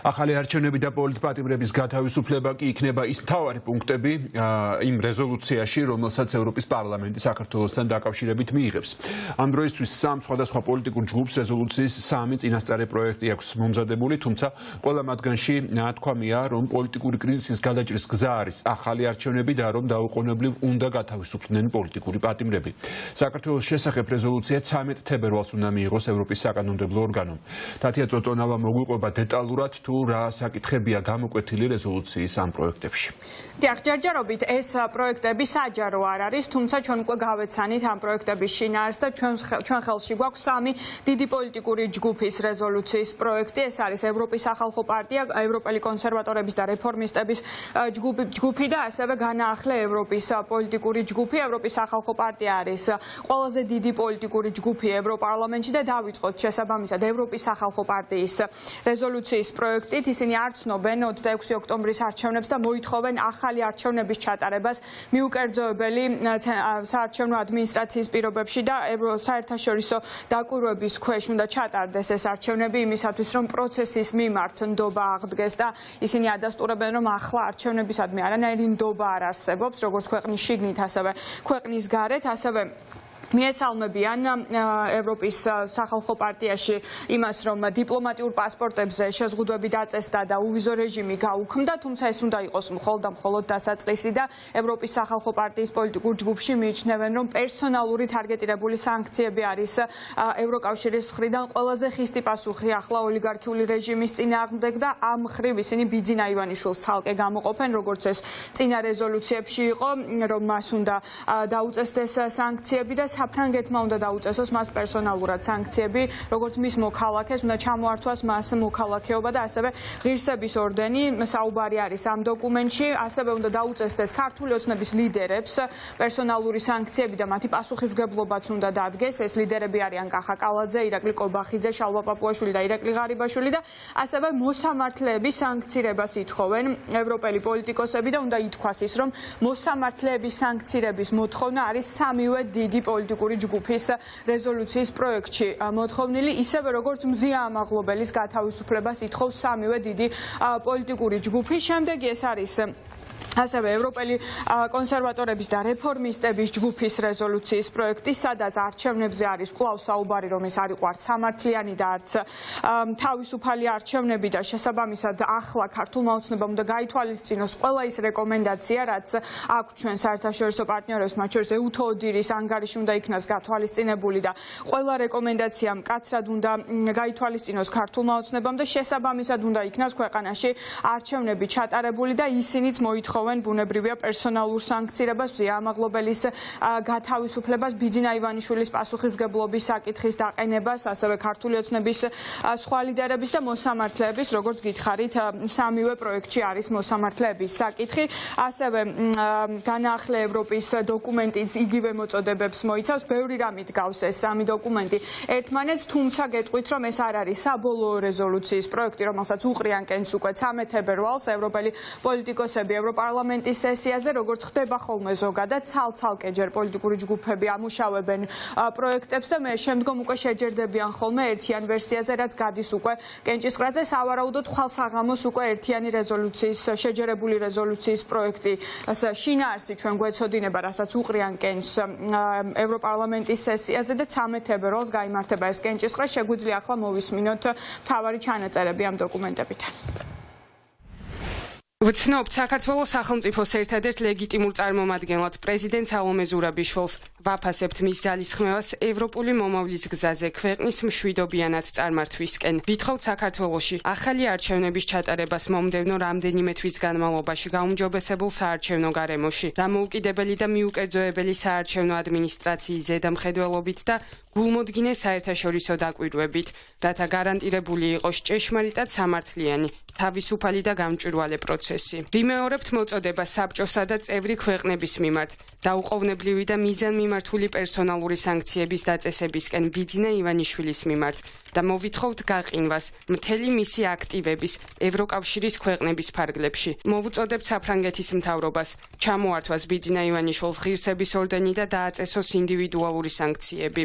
ახალი არჩევნები და პოლიტპატიმრების გათავისუფლება კი იქნება ის მთავარი პუნქტები იმ რეზოლუციაში, რომელსაც ევროპის პარლამენტი საქართველოსთან დაკავშირებით მიიღებს. ამ დროისთვის სამ სხვადასხვა პოლიტიკურ ჯგუფს რეზოლუციის 3 წინასწარი პროექტი აქვს მომზადებული, თუმცა ყველა მათგანში ნათქვამია, რომ პოლიტიკური კრიზისის გადაჭრის გზა არის ახალი არჩევნები და რომ დაუყოვნებლივ უნდა გათავისუფლდნენ პოლიტიკური პატიმრები. საქართველოს შესახებ რეზოლუცია 13 თებერვალს უნდა მიიღოს ევროპის საკანონმდებლო ორგანომ. თათია წოტონავა მოგვიყვება დეტალურად თუ რა საკითხებია გამოკვეთილი რეზოლუციის ამ პროექტებში. დიახ, ჯერჯერობით ეს პროექტები საჯარო არ არის, თუმცა ჩვენ უკვე გავეცანით ამ პროექტების შინაარსს და ჩვენ ხელში გვაქვს 3 დიდი პოლიტიკური ჯგუფის რეზოლუციის პროექტი. ეს არის ევროპის სახალხო პარტია, ევროპელი კონსერვატორების და რეფორმისტების ჯგუფი და ასევე განაახლე ევროპის პოლიტიკური ჯგუფი. ევროპის სახალხო პარტია არის ყველაზე დიდი პოლიტიკური ჯგუფი ევროპარლამენტში და დავიწყოთ შესაბამისად ევროპის სახალხო პარტიის რეზოლუციის პროექტით. ისინი არ ცნობენ 26 ოქტომბრის არჩევნებს და მოითხოვენ ახალი არჩევნების ჩატარებას მიუკერძოებელი საარჩევნო ადმინისტრაციის პირობებში და საერთაშორისო დაკვირვების ქვეშ უნდა ჩატარდეს ეს არჩევნები იმისათვის, რომ პროცესის მიმართ ნდობა აღდგეს და ისინი ადასტურებენ, რომ ახლა არჩევნებისადმი არანაირი ნდობა არ არსებობს, როგორც ქვეყნის შიგნით, ასევე ქვეყნის გარეთ, ასევე მიესალმებიან ევროპის სახალხო პარტიაში იმას, რომ დიპლომატიურ პასპორტებზე შეზღუდვები დაწესდა და უვიზო რეჟიმი გაუქმდა, თუმცა ეს უნდა იყოს მხოლოდ დასაწყისი და ევროპის სახალხო პარტიის პოლიტიკურ ჯგუფში მიიჩნევენ, რომ პერსონალური თარგეტირებული სანქციები არის ევროკავშირის მხრიდან ყველაზე ხისტი პასუხი ახლა ოლიგარქიული რეჟიმის წინააღმდეგ და ამ მხრივ ისინი ბიძინა ივანიშვილს ცალკე გამოყოფენ, როგორც ეს წინა რეზოლუციებში იყო, რომ მას უნდა დაუწესდეს სანქციები და საფრანგეთმა უნდა დაუწესოს მას პერსონალურად სანქციები, როგორც მის მოქალაქეს, უნდა ჩამოართვას მას მოქალაქეობა და ასევე ღირსების ორდენი, საუბარი არის ამ დოკუმენტში, ასევე უნდა დაუწესდეს ქართული ოცნების ლიდერებს პერსონალური სანქციები და მათი პასუხისმგებლობაც უნდა დადგეს. ეს ლიდერები არიან კახა კალაძე, ირაკლი კობახიძე, შალვა პაპუაშვილი და ირაკლი ღარიბაშვილი და ასევე მოსამართლეების სანქცირებას ითხოვენ ევროპელი პოლიტიკოსები და უნდა ითქვას ის, რომ მოსამართლეების სანქცირების მოთხოვნა არის სამივე დიდი პოლიტიკური ჯგუფის რეზოლუციის პროექტში მოთხოვნილი, ისევე როგორც მზია ამაღლობელის გათავისუფლებას ითხოვს სამივე დიდი პოლიტიკური ჯგუფი. შემდეგი ეს არის ასევე ევროპელი კონსერვატორების და რეფორმისტების ჯგუფის რეზოლუციის პროექტი, სადაც არჩევნებზე არის კვლავ საუბარი, რომ ეს არ იყო არც სამართლიანი და არც თავისუფალი არჩევნები და შესაბამისად ახლა ქართულმა ოცნებამ უნდა გაითვალისწინოს ყველა ის რეკომენდაცია, რაც აქვს ჩვენ საერთაშორისო პარტნიორებს, მათ შორის ეუთო ოდირის ანგარიში უნდა იქნას გათვალისწინებული და ყველა რეკომენდაცია მკაცრად უნდა გაითვალისწინოს ქართულმა ოცნებამ და შესაბამისად უნდა იქნას ქვეყანაში არჩევნები ჩატარებული და ისინიც მოითხოვენ ბუნებრივია პერსონალურ სანქცირებას, მზია ამაღლობელის გათავისუფლებას, ბიძინა ივანიშვილის პასუხისმგებლობის საკითხის დაყენებას, ასევე ქართული ოცნების სხვა ლიდერების და მოსამართლეების, როგორც გითხარით, სამივე პროექტში არის მოსამართლეების საკითხი. ასევე განაახლე ევროპის დოკუმენტიც იგივე მოწოდებებს მოიცავს, ბევრი რამით გავს ეს სამი დოკუმენტი ერთმანეთს, თუმცა გეტყვით, რომ ეს არ არის საბოლოო რეზოლუციის პროექტი, რომელსაც უყრიან კენს უკვე 13 თებერვალს ევროპელი პოლიტიკოსები ევროპარლამენტის სესიაზე, როგორც ხდება ხოლმე ზოგადად, ცალ-ცალკე ჯერ პოლიტიკური ჯგუფები ამუშავებენ პროექტებს და მე შემდგომ უკვე შეჯერდებიან ხოლმე ერთიან ვერსიაზე, რაც გადის უკვე კენჭისყრაზე. სავარაუდოდ ხვალსაღამოს უკვე ერთიანი რეზოლუციის, შეჯერებული რეზოლუციის პროექტი შინაარსი ჩვენ გვეცოდინება, რასაც უყრიან კენს ევროპარლამენტის სესიაზე და 13 თებერვალს გაიმართება ეს კენჭისყრა. შეგვიძლია ახლა მოვისმინოთ მთავარი ჩანაწერები ამ დოკუმენტებიდან. ვცნობთ საქართველოს სახელმწიფოს ერთადერთ ლეგიტიმურ წარმომადგენლად პრეზიდენტ სალომე ზურაბიშვილს. ვაფასებთ მის ძალისხმევას ევროპული მომავლის გზაზე ქვეყნის მშვიდობიანად წარმართვისკენ. ვითხოვთ საქართველოში ახალი არჩევნების ჩატარებას მომდევნო რამდენიმე თვის განმავლობაში გაუმჯობესებულ საარჩევნო გარემოში, დამოუკიდებელი და მიუკერძოებელი საარჩევნო ადმინისტრაციის ზედამხედველობით და გულმოდგინე საერთაშორისო დაკვირვებით, რათა გარანტირებული იყოს ჭეშმარიტად სამართლიანი, თავისუფალი და გამჭვირვალე პროცესი. ვიმეორებთ მოწოდებას საბჭოსა და წევრი ქვეყნების მიმართ, დაუყოვნებლივი და მიზანმიმართული პერსონალური სანქციების დაწესებისკენ ბიძინა ივანიშვილის მიმართ და მოვითხოვთ გაყინვას მთელი მისი აქტივების ევროკავშირის ქვეყნების ფარგლებში. მოვუწოდებთ საფრანგეთის მთავრობას ჩამოართვას ბიძინა ივანიშვილს ღირსების ორდენი და დააწესოს ინდივიდუალური სანქციები.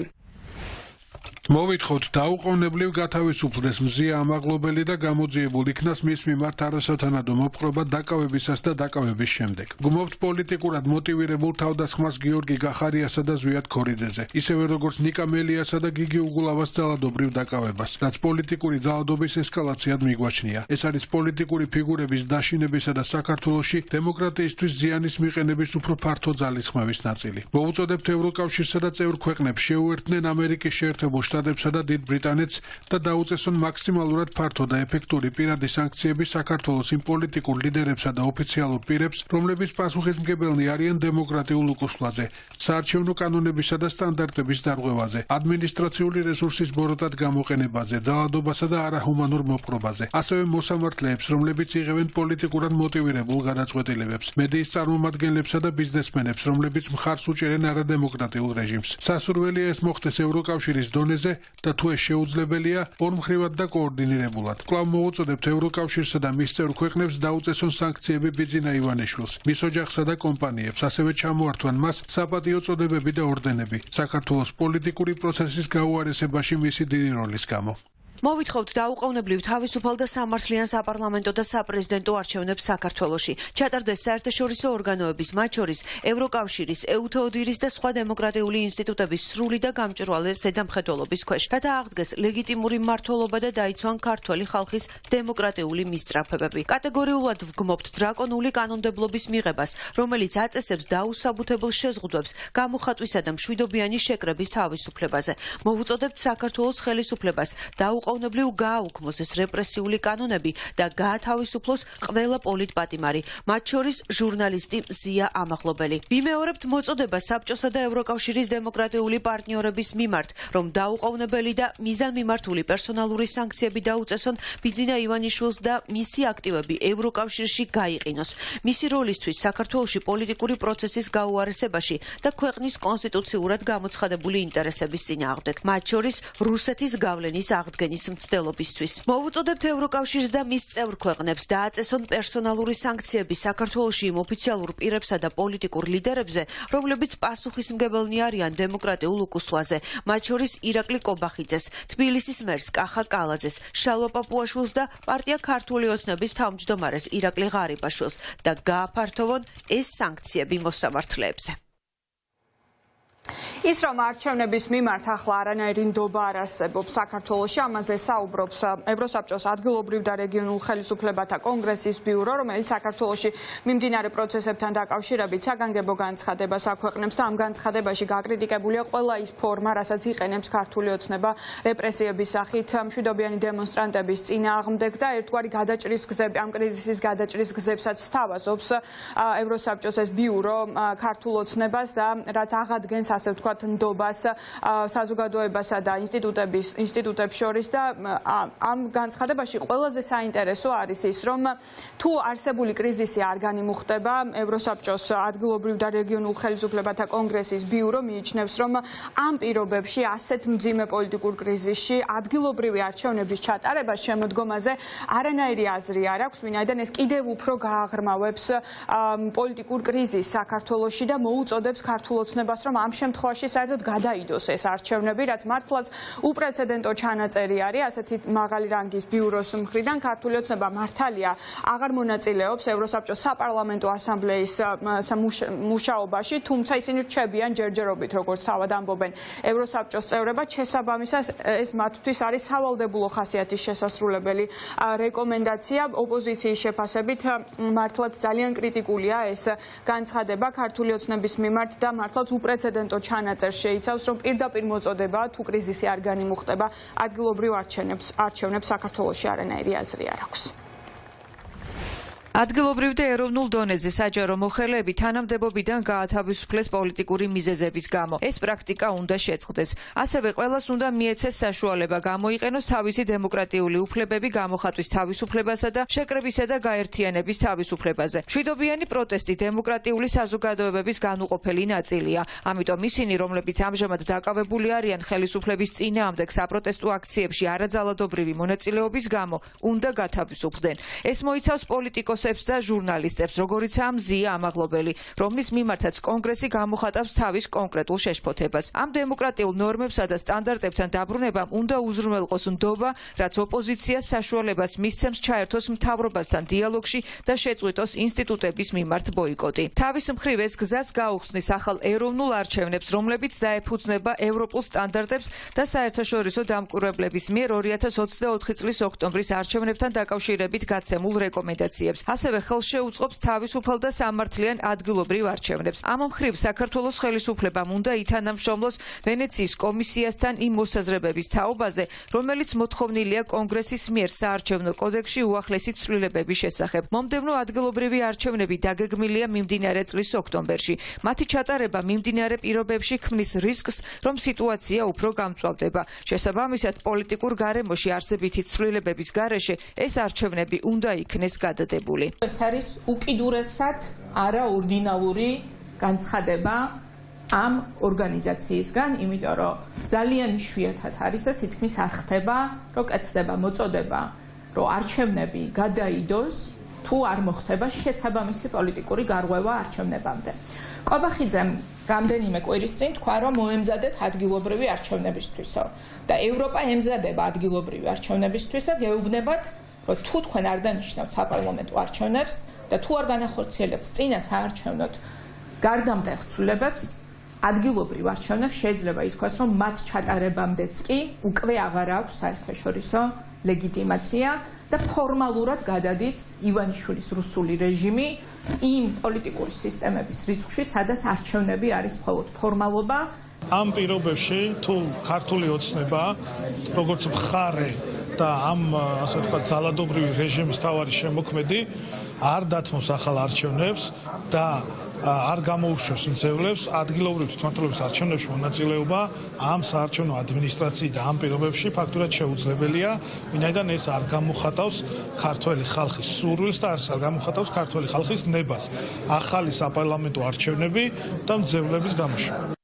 მოვითხოთ დაუყოვნებლივ გათავისუფლდეს მზია ამაღლობელი და გამოძიებულ იქნას მის მიმართ არასათანადო მოპყრობა დაკავებისას და დაკავების შემდეგ. გმობთ პოლიტიკურად მოტივირებულ თავდასხმას გიორგი გახარიასა და ზვიად ქორიძეზე, ისევე როგორც ნიკა მელიასა და გიგი უგულავას ძალადობრივ დაკავებას, რაც პოლიტიკური ძალადობის ესკალაციად მიგვაჩნია. ეს არის პოლიტიკური ფიგურების დაშინებისა და საქართველოში დემოკრატიისთვის ზიანის მიყენების უფრო ფართო ძალისხმევის ნაწილი. მოვუწოდებთ ევროკავშირსა და წევრ ქვეყნებს შეუერთდნენ ამერიკის შეერთებულ შტატებსა და დიდ ბრიტანეთს და დაუწესონ მაქსიმალურად ფართო და ეფექტური პირადი სანქციები საქართველოს იმ პოლიტიკურ ლიდერებსა და ოფიციალურ პირებს, რომლებიც პასუხისმგებელნი არიან დემოკრატიულ უკუსვლაზე, საარჩევნო კანონებისა და სტანდარტების დარღვევაზე, ადმინისტრაციული რესურსის ბოროტად გამოყენებაზე, ძალადობასა და არაჰუმანურ მოპყრობაზე, ასევე მოსამართლეებს, რომლებიც იღებენ პოლიტიკურად მოტივირებულ გადაწყვეტილებებს, მედიის წარმომადგენლებსა და ბიზნესმენებს, რომლებიც მხარს უჭერენ არადემოკრატიულ რეჟიმს. სასურველია ეს მოხდეს ევროკავშირის დონეზე და თუ ეს შეუძლებელია, ორმხრივად და კოორდინირებულად. კვლავ მოვუწოდებთ ევროკავშირსა და მის წევრ ქვეყნებს დაუწესონ სანქციები ბიძინა ივანიშვილს, მის ოჯახსა და კომპანიებს, ასევე ჩამოართვან მას საპატიო წოდებები და ორდენები საქართველოს პოლიტიკური პროცესის გაუარესებაში მისი დიდი როლის გამო. მოვითხოთ დაუყოვნებლივ თავისუფალ და სამართლიან საპარლამენტო და საპრეზიდენტო არჩევნებს საქართველოში. ჩატარდეს საერთაშორისო ორგანოების, მათ შორის ევროკავშირის, EUTHODIR-ის და სხვა დემოკრატიული ინსტიტუტების სრული და გამჭვირვალე ზედამხედველობის ქვეშ. რათა აღდგეს ლეგიტიმური მმართველობა და დაიცვან ქართველი ხალხის დემოკრატიული მისწრაფებები. კატეგორიულად ვგმობთ დრაკონული კანონმდებლობის მიღებას, რომელიც აწესებს დაუსაბუთებელ შეზღუდვებს გამოხატვისა და მშვიდობიანი შეკრების თავისუფლებაზე. მოვუწოდებთ საქართველოს ხელისუფლებას დაუყოვნებლივ გააუქმოს ეს რეპრესიული კანონები და გაათავისუფლოს ყველა პოლიტპატიმარი, მათ შორის ჟურნალისტი მზია ამაღლობელი. ვიმეორებთ მოწოდებას საბჭოსა და ევროკავშირის დემოკრატიული პარტნიორების მიმართ, რომ დაუყოვნებელი და მიზანმიმართული პერსონალური სანქციები დაუწესონ ბიძინა ივანიშვილს და მისი აქტივები ევროკავშირში გაიყინოს. მისი როლისთვის საქართველოში პოლიტიკური პროცესის გაუარესებაში და ქვეყნის კონსტიტუციურად გამოცხადებული ინტერესების წინააღმდეგ, მათ შორის რუსეთის გავლენის აღდგენის მცდელობისთვის. მოვუწოდებთ ევროკავშირს და მის წევრ ქვეყნებს დააწესონ პერსონალური სანქციები საქართველოში იმ ოფიციალურ პირებსა და პოლიტიკურ ლიდერებზე, რომლებიც პასუხისმგებელნი არიან დემოკრატიულ უკუსვლაზე, მათ შორის ირაკლი კობახიძეს, თბილისის მერს კახა კალაძეს, შალვა პაპუაშვილს და პარტია ქართული ოცნების თავმჯდომარეს ირაკლი ღარიბაშვილს და გააფართოვონ ეს სანქციები მოსამართლეებზე. ის რომ არჩევნების მიმართ ახლა არანაირი ნდობა არ არსებობს საქართველოში, ამაზე საუბრობს ევროსაბჭოს ადგილობრივ და რეგიონულ ხელისუფლებათა კონგრესის ბიურო, რომელიც საქართველოში მიმდინარე პროცესებთან დაკავშირებით საგანგებო განცხადებას აქვეყნებს და ამ განცხადებაში გაკრიტიკებულია ყველა ის ფორმა, რასაც იყენებს ქართული ოცნება რეპრესიების სახით მშვიდობიანი დემონსტრანტების წინააღმდეგ და ერთგვარი გადაჭრის გზები, ამ კრიზისის გადაჭრის გზებსაც სთავაზობს ევროსაბჭოს ეს ბიურო ქართულ ოცნებას და რაც აღადგენს ასე ვთქვათ ნდობას საზოგადოებასა და ინსტიტუტებს შორის და ამ განცხადებაში ყველაზე საინტერესო არის ის, რომ თუ არსებული კრიზისი არ განიმუხტება, ევროსაბჭოს ადგილობრივ და რეგიონულ ხელისუფლებათა კონგრესის ბიურო მიიჩნევს, რომ ამ პირობებში ასეთ მძიმე პოლიტიკურ კრიზისში ადგილობრივი არჩევნების ჩატარებას შემოდგომაზე არანაირი აზრი არ აქვს, ვინაიდან ეს კიდევ უფრო გააღრმავებს პოლიტიკურ კრიზისს საქართველოში და მოუწოდებს ქართულ ოცნებას, რომ ამ შემთხვევაში საერთოდ გადაიდოს ეს არჩევნები, რაც მართლაც უპრეცედენტო ჩანაწერი არის ასეთი მაღალი რანგის ბიუროს მხრიდან. ქართული ოცნება მართალია აღარ მონაწილეობს ევროსაბჭოს საპარლამენტო ასამბლეის მუშაობაში, თუმცა ისინი რჩებიან ჯერჯერობით, როგორც თავად ამბობენ ევროსაბჭოს წევრებად. შესაბამისად, ეს მათთვის არის სავალდებულო ხასიათის შესასრულებელი რეკომენდაცია. ოპოზიციის შეფასებით მართლაც ძალიან კრიტიკულია ეს განცხადება ქართული ოცნების მიმართ და მართლაც უპრეცედენტო ჩანაწერს შეიცავს, რომ პირდაპირ მოწოდება თუ კრიზისი არ განიმუხტება ადგილობრივ არჩევნებს საქართველოში არანაირი აზრი არ აქვს. ადგილობრივ და ეროვნულ დონეზე საჯარო მოხელეები თანამდებობიდან გაათავისუფლეს პოლიტიკური მიზეზების გამო. ეს პრაქტიკა უნდა შეწყდეს. ასევე ყველას უნდა მიეცეს საშუალება გამოიყენოს თავისი დემოკრატიული უფლებები გამოხატვის თავისუფლებასა და შეკრებისა და გაერთიანების თავისუფლებაზე. მშვიდობიანი პროტესტი დემოკრატიული საზოგადოებების განუყოფელი ნაწილია. ამიტომ ისინი, რომლებიც ამჟამად დაკავებული არიან ხელისუფლების წინააღმდეგ საპროტესტო აქციებში არაძალადობრივი მონაწილეობის გამო, უნდა გათავისუფლდნენ. ეს მოიცავს პოლიტიკოსებს ფოტოსებს და ჟურნალისტებს, როგორიცაა მზია ამაღლობელი, რომლის მიმართაც კონგრესი გამოხატავს თავის კონკრეტულ შეშფოთებას. ამ დემოკრატიულ ნორმებსა და სტანდარტებთან დაბრუნებამ უნდა უზრუნველყოს ნდობა, რაც ოპოზიციას საშუალებას მისცემს ჩაერთოს მთავრობასთან დიალოგში და შეწყვიტოს ინსტიტუტების მიმართ ბოიკოტი. თავის მხრივ ეს გზას გაუხსნის ახალ ეროვნულ არჩევნებს, რომლებიც დაეფუძნება ევროპულ სტანდარტებს და საერთაშორისო დამკვირვებლების მიერ 2024 წლის ოქტომბრის არჩევნებთან დაკავშირებით გაცემულ რეკომენდაციებს. ასევე ხელს შეუწყობს თავისუფალ და სამართლიან ადგილობრივ არჩევნებს. ამ მხრივ საქართველოს ხელისუფლებამ უნდა ითანამშრომლოს ვენეციის კომისიასთან იმ მოსაზრებების თაობაზე, რომელიც მოთხოვნილია კონგრესის მიერ საარჩევნო კოდექსში უახლესი ცვლილებების შესახებ. მომდევნო ადგილობრივი არჩევნები დაგეგმილია მიმდინარე წლის ოქტომბერში. მათი ჩატარება მიმდინარე პირობებში ქმნის რისკს, რომ სიტუაცია უფრო გამწვავდება. შესაბამისად, პოლიტიკურ გარემოში არსებითი ცვლილებების გარეშე ეს არჩევნები უნდა იქნეს გადადებული. ეს არის უკიდურესად არაორდინალური განცხადება ამ ორგანიზაციისგან, იმიტომ რომ ძალიან იშვიათად არის და თითქმის არ ხდება, რომ კეთდება მოწოდება, რომ არჩევნები გადაიდოს, თუ არ მოხდება შესაბამისი პოლიტიკური გარღვევა არჩევნებამდე. კობახიძემ რამდენიმე კვირის წინ თქვა, რომ მოემზადეთ ადგილობრივი არჩევნებისთვისო და ევროპა ემზადება ადგილობრივი არჩევნებისთვის და გეუბნებათ, რომ თუ თქვენ არ დანიშნავთ საპარლამენტო არჩევნებს და თუ არ განახორციელებთ წინა საარჩევნოდ გარდამტეხ ცვლილებებს, ადგილობრივ არჩევნებს შეიძლება ითქვას, რომ მათ ჩატარებამდეც კი უკვე აღარ აქვს საერთაშორისო ლეგიტიმაცია და ფორმალურად გადადის ივანიშვილის რუსული რეჟიმი იმ პოლიტიკური სისტემების რიცხვში, სადაც არჩევნები არის მხოლოდ ფორმალობა. ამ პირობებში თუ ქართული ოცნება, როგორც მხარე და ამ ასე ვთქვათ ძალადობრივი რეჟიმის თავარი შემოქმედი არ დათმობს ახალ არჩევნებს და არ გამოუშვებს მცველებს ადგილობრივ თვითმმართველობის არჩევნებში მონაწილეობა ამ საარჩევნო ადმინისტრაციით და ამ პირობებში ფაქტურად შეუძლებელია, ვინაიდან ეს არ გამოხატავს ქართველი ხალხის სურვილს და არ გამოხატავს ქართველი ხალხის ნებას. ახალი საპარლამენტო არჩევნები და მძევლების გამოშვება.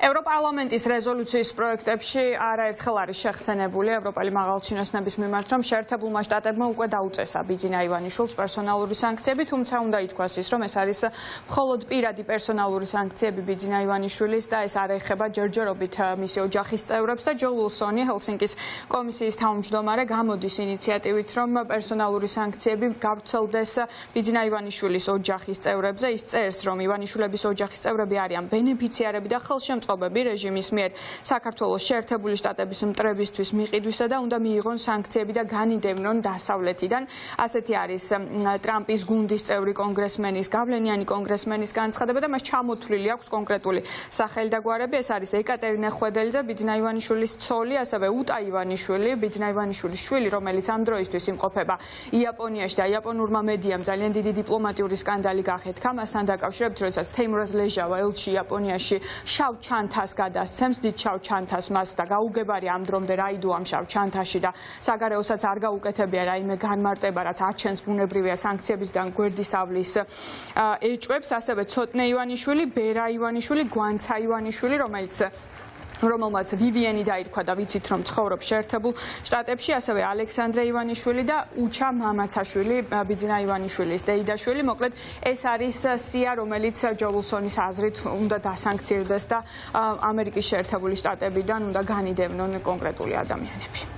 ევროპარლამენტის რეზოლუციის პროექტებში არაერთხელ არის შეხსენებული ევროპელი მაღალჩინოსნების მიმართ, რომ შეერთებულმა შტატებმა უკვე დაუწესა ბიძინა ივანიშვილს პერსონალური სანქციები, თუმცა უნდა ითქვას ის, რომ ეს არის მხოლოდ პირადი პერსონალური სანქციები ბიძინა ივანიშვილის და ეს არ ეხება ჯერჯერობით მისი ოჯახის წევრებს და ჯო უილსონი, ჰელსინკის კომისიის თავმჯდომარე, გამოდის ინიციატივით, რომ პერსონალური სანქციები გავრცელდეს ბიძინა ივანიშვილის ოჯახის წევრებზე. ის წერს, რომ ივანიშვილების ოჯახის წევრები არიან ბენეფიციარები და ხელშემწყობლები რეჟიმის მიერ საქართველოს შეერთებული შტატების მტრებისთვის მიყიდვისა და უნდა მიიღონ სანქციები და განიდევნონ დასავლეთიდან. ასეთი არის ტრამპის გუნდის წევრი კონგრესმენის, გავლენიანი კონგრესმენის განცხადება და მას ჩამოთვლილი აქვს კონკრეტული სახელი და გვარები. ეს არის ეკატერინე ხვედელიძე, ბიძინა ივანიშვილის ცოლი, ასევე უტა ივანიშვილი, ბიძინა ივანიშვილის შვილი, რომელიც ამ დროისთვის იმყოფება იაპონიაში და იაპონურმა მედიამ ძალიან დიდი დიპლომატიური სკანდალი გახეთქა მასთან დაკავშირებით, როდესაც თეიმურაზ ლეჟავა ელჩი იაპონიაში შავ ჩანთას გადასცემს, დიდ შავ ჩანთას მას და გაუგებარია ამ დრომდე რაიდო ამ შავ ჩანთაში და საგარეოსაც არ გაუკეთებია რაიმე განმარტება, რაც არჩენს ბუნებრივია სანქციებისგან გვერდისავლის ეჭვებს, ასევე ცოტნე ივანიშვილი, ბერა ივანიშვილი, გვანცა ივანიშვილი, რომელმაც ვივიენი დაირქვა და ვიცით, რომ ცხოვრობს შეერთებულ შტატებში, ასევე ალექსანდრე ივანიშვილი და უჩა მამაცაშვილი, ბიძინა ივანიშვილის დეიდაშვილი. მოკლედ, ეს არის სია, რომელიც ჯო უილსონის აზრით უნდა დასანქცირდეს და ამერიკის შეერთებული შტატებიდან უნდა განიდევნონ კონკრეტული ადამიანები.